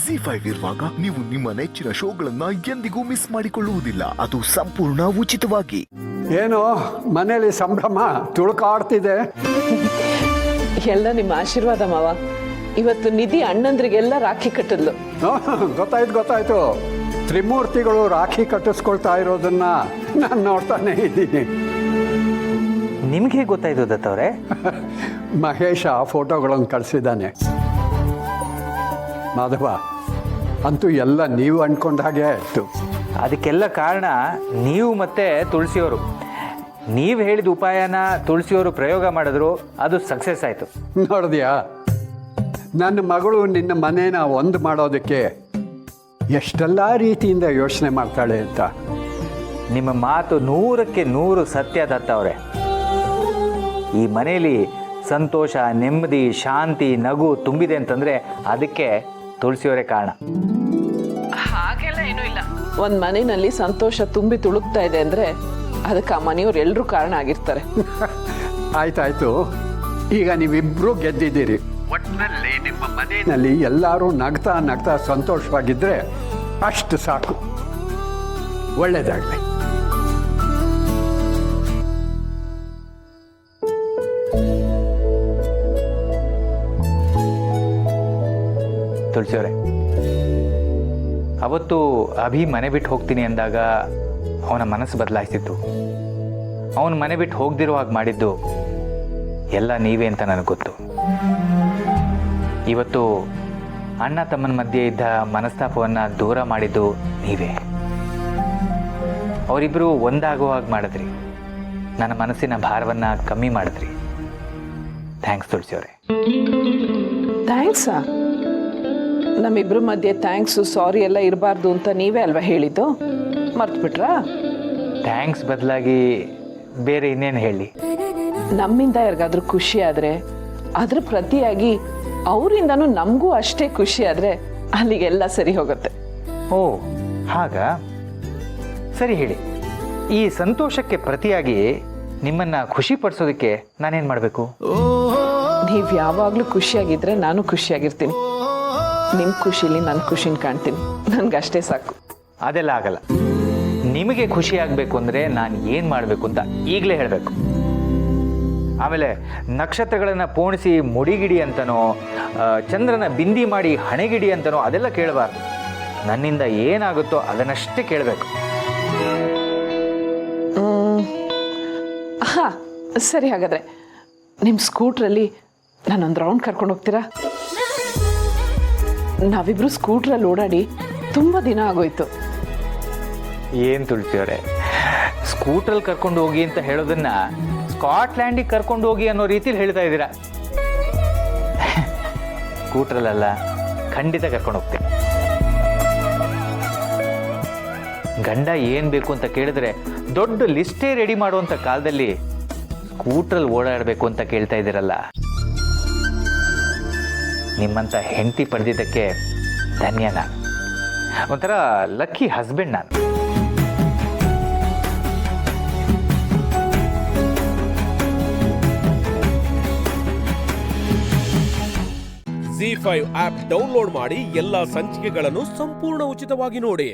ZEE5 ಇರುವಾಗ ನೀವು ನಿಮ್ಮ ನೆಚ್ಚಿನ ಶೋಗಳನ್ನ ಎಂದಿಗೂ ಮಿಸ್ ಮಾಡಿಕೊಳ್ಳುವುದಿಲ್ಲ. ಅದು ಸಂಪೂರ್ಣ ಉಚಿತವಾಗಿ. ಏನೋ ಮನೇಲಿ ಸಂಭ್ರಮ ತುಳುಕಾಡ್ತಿದೆ. ಎಲ್ಲ ನಿಮ್ಮ ಆಶೀರ್ವಾದ ಮಾವ. ಇವತ್ತು ನಿಧಿ ಅಣ್ಣಂದ್ರಿಗೆಲ್ಲ ರಾಖಿ ಕಟ್ಟಿದ್ಲು. ಗೊತ್ತಾಯ್ತು. ತ್ರಿಮೂರ್ತಿಗಳು ರಾಖಿ ಕಟ್ಟಿಸ್ಕೊಳ್ತಾ ಇರೋದನ್ನ ನಾನು ನೋಡ್ತಾನೆ ಇದ್ದೀನಿ. ನಿಮ್ಗೆ ಹೇಗೆ ಗೊತ್ತಾಯ್ತು ದತ್ತವ್ರೆ? ಮಹೇಶ ಫೋಟೋಗಳನ್ನು ಕಳಿಸಿದ್ದಾನೆ. ಮಾಧವ, ಅಂತೂ ಎಲ್ಲ ನೀವು ಅಂದ್ಕೊಂಡ ಹಾಗೆ ಆಯಿತು. ಅದಕ್ಕೆಲ್ಲ ಕಾರಣ ನೀವು ಮತ್ತೆ ತುಳಸಿಯವರು. ನೀವು ಹೇಳಿದ ಉಪಾಯನ ತುಳಸಿಯವರು ಪ್ರಯೋಗ ಮಾಡಿದ್ರು, ಅದು ಸಕ್ಸಸ್ ಆಯಿತು. ನೋಡಿದ್ಯಾ, ನನ್ನ ಮಗಳು ನಿನ್ನ ಮನೇನ ಒಂದು ಮಾಡೋದಕ್ಕೆ ಎಷ್ಟೆಲ್ಲ ರೀತಿಯಿಂದ ಯೋಚನೆ ಮಾಡ್ತಾಳೆ ಅಂತ. ನಿಮ್ಮ ಮಾತು 100ಕ್ಕೆ 100 ಸತ್ಯ ದತ್ತವ್ರೆ. ಈ ಮನೆಯಲ್ಲಿ ಸಂತೋಷ, ನೆಮ್ಮದಿ, ಶಾಂತಿ, ನಗು ತುಂಬಿದೆ ಅಂತಂದರೆ ಅದಕ್ಕೆ ತುಳಸಿಯವರೇ ಕಾರಣ. ಹಾಗೆಲ್ಲ ಏನೂ ಇಲ್ಲ. ಒಂದು ಮನೆಯಲ್ಲಿ ಸಂತೋಷ ತುಂಬಿ ತುಳುಕ್ತಾ ಇದೆ ಅಂದರೆ ಅದಕ್ಕೆ ಆ ಮನೆಯವ್ರು ಎಲ್ಲರೂ ಕಾರಣ ಆಗಿರ್ತಾರೆ. ಆಯ್ತಾಯ್ತು, ಈಗ ನೀವಿಬ್ಬರು ಗೆದ್ದಿದ್ದೀರಿ. ಒಟ್ಟಿನಲ್ಲಿ ನಿಮ್ಮ ಮನೆಯಲ್ಲಿ ಎಲ್ಲರೂ ನಗ್ತಾ ನಗ್ತಾ ಸಂತೋಷವಾಗಿದ್ದರೆ ಅಷ್ಟು ಸಾಕು. ಒಳ್ಳೆಯದಾಗಲಿ. ತುಳಸಿಯವರೇ, ಅವತ್ತು ಅಭಿ ಮನೆ ಬಿಟ್ಟು ಹೋಗ್ತೀನಿ ಅಂದಾಗ ಅವನ ಮನಸ್ಸು ಬದಲಾಯಿಸಿತ್ತು. ಅವನು ಮನೆ ಬಿಟ್ಟು ಹೋಗದಿರೋ ಹಾಗೆ ಮಾಡಿದ್ದು ಎಲ್ಲ ನೀವೇ ಅಂತ ನನಗೆ ಗೊತ್ತು. ಇವತ್ತು ಅಣ್ಣ ತಮ್ಮನ ಮಧ್ಯೆ ಇದ್ದ ಮನಸ್ತಾಪವನ್ನು ದೂರ ಮಾಡಿದ್ದು ನೀವೇ. ಅವರಿಬ್ಬರು ಒಂದಾಗೋ ಹಾಗೆ ಮಾಡಿದ್ರಿ. ನನ್ನ ಮನಸ್ಸಿನ ಭಾರವನ್ನು ಕಮ್ಮಿ ಮಾಡಿದ್ರಿ. ಥ್ಯಾಂಕ್ಸ್ ತುಳಸಿಯವರೇ. ಥ್ಯಾಂಕ್ಸಾ? ನಮ್ಮಿಬ್ಬರ ಮಧ್ಯೆ ಥ್ಯಾಂಕ್ಸು ಸಾರಿ ಎಲ್ಲ ಇರಬಾರ್ದು ಅಂತ ನೀವೇ ಅಲ್ವಾ ಹೇಳಿದ್ದು? ಮರ್ತ್ಬಿಟ್ರಾ? ಥ್ಯಾಂಕ್ಸ್ ಬದಲಾಗಿ ಬೇರೆ ಇನ್ನೇನು ಹೇಳಿ? ನಮ್ಮಿಂದ ಯಾರಿಗಾದ್ರೂ ಖುಷಿ ಆದರೆ ಅದ್ರ ಪ್ರತಿಯಾಗಿ ಅವರಿಂದನೂ ನಮಗೂ ಅಷ್ಟೇ ಖುಷಿ ಆದರೆ ಅಲ್ಲಿಗೆಲ್ಲ ಸರಿ ಹೋಗುತ್ತೆ. ಓ ಹಾಗ? ಸರಿ ಹೇಳಿ. ಈ ಸಂತೋಷಕ್ಕೆ ಪ್ರತಿಯಾಗಿ ನಿಮ್ಮನ್ನು ಖುಷಿ ಪಡಿಸೋದಕ್ಕೆ ನಾನೇನು ಮಾಡಬೇಕು? ನೀವು ಯಾವಾಗಲೂ ಖುಷಿಯಾಗಿದ್ದರೆ ನಾನು ಖುಷಿಯಾಗಿರ್ತೀನಿ. ನಿಮ್ಮ ಖುಷಿಲಿ ನನ್ನ ಖುಷಿನ ಕಾಣ್ತೀನಿ. ನನಗಷ್ಟೇ ಸಾಕು. ಅದೆಲ್ಲ ಆಗಲ್ಲ. ನಿಮಗೆ ಖುಷಿ ಆಗಬೇಕು ಅಂದರೆ ನಾನು ಏನು ಮಾಡಬೇಕು ಅಂತ ಈಗಲೇ ಹೇಳಬೇಕು. ಆಮೇಲೆ ನಕ್ಷತ್ರಗಳನ್ನು ಪೋಣಿಸಿ ಮುಡಿಗಿಡಿ ಅಂತನೋ, ಚಂದ್ರನ ಬಿಂದಿ ಮಾಡಿ ಹಣೆಗಿಡಿ ಅಂತನೋ ಅದೆಲ್ಲ ಕೇಳಬಾರ್ದು. ನನ್ನಿಂದ ಏನಾಗುತ್ತೋ ಅದನ್ನಷ್ಟೇ ಕೇಳಬೇಕು. ಹಾಂ ಸರಿ, ಹಾಗಾದರೆ ನಿಮ್ಮ ಸ್ಕೂಟ್ರಲ್ಲಿ ನಾನೊಂದು ರೌಂಡ್ ಕರ್ಕೊಂಡು ಹೋಗ್ತೀರಾ? ನಾವಿಬ್ರು ಸ್ಕೂಟ್ರಲ್ಲಿ ಓಡಾಡಿ ತುಂಬ ದಿನ ಆಗೋಯ್ತು. ಏನು ತುಳಸಿಯವರೇ, ಸ್ಕೂಟ್ರಲ್ಲಿ ಕರ್ಕೊಂಡು ಹೋಗಿ ಅಂತ ಹೇಳೋದನ್ನ ಸ್ಕಾಟ್ಲ್ಯಾಂಡಿಗೆ ಕರ್ಕೊಂಡು ಹೋಗಿ ಅನ್ನೋ ರೀತಿಲಿ ಹೇಳ್ತಾ ಇದ್ದೀರಾ. ಸ್ಕೂಟ್ರಲ್ಲ, ಖಂಡಿತ ಕರ್ಕೊಂಡು ಹೋಗ್ತೀನಿ. ಗಂಡ ಏನು ಬೇಕು ಅಂತ ಕೇಳಿದ್ರೆ ದೊಡ್ಡ ಲಿಸ್ಟೇ ರೆಡಿ ಮಾಡುವಂಥ ಕಾಲದಲ್ಲಿ ಸ್ಕೂಟ್ರಲ್ಲಿ ಓಡಾಡಬೇಕು ಅಂತ ಕೇಳ್ತಾ ಇದ್ದೀರಲ್ಲ. ನಿಮ್ಮಂಥ ಹೆಂಡತಿ ಪಡೆದಿದ್ದಕ್ಕೆ ಧನ್ಯ. ನಾನು ಒಂಥರ ಲಕ್ಕಿ ಹಸ್ಬೆಂಡ್ ನಾನು. ZEE5 ಆಪ್ ಡೌನ್ಲೋಡ್ ಮಾಡಿ ಎಲ್ಲಾ ಸಂಚಿಕೆಗಳನ್ನು ಸಂಪೂರ್ಣ ಉಚಿತವಾಗಿ ನೋಡಿ.